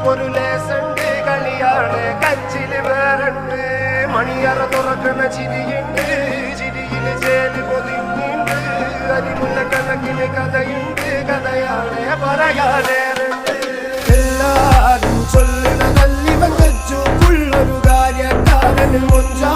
ഒരു ലേസുണ്ട് കളിയാണ് കച്ചില് വേറുണ്ട് മണിയറ തുറക്കണ ചിരിയുണ്ട് ചിരിയില് ചേല് പൊതിഞ്ഞുണ്ട് അരിമുല്ല കണക്കിന് കഥയുണ്ട് കഥയാണ് പറയാനേറുണ്ട് എല്ലാരും ചൊല്ലണ നല്ലിവൻ വെച്ചു ഉള്ളൊരു കാര്യക്കാരന് മുഞ്ചാ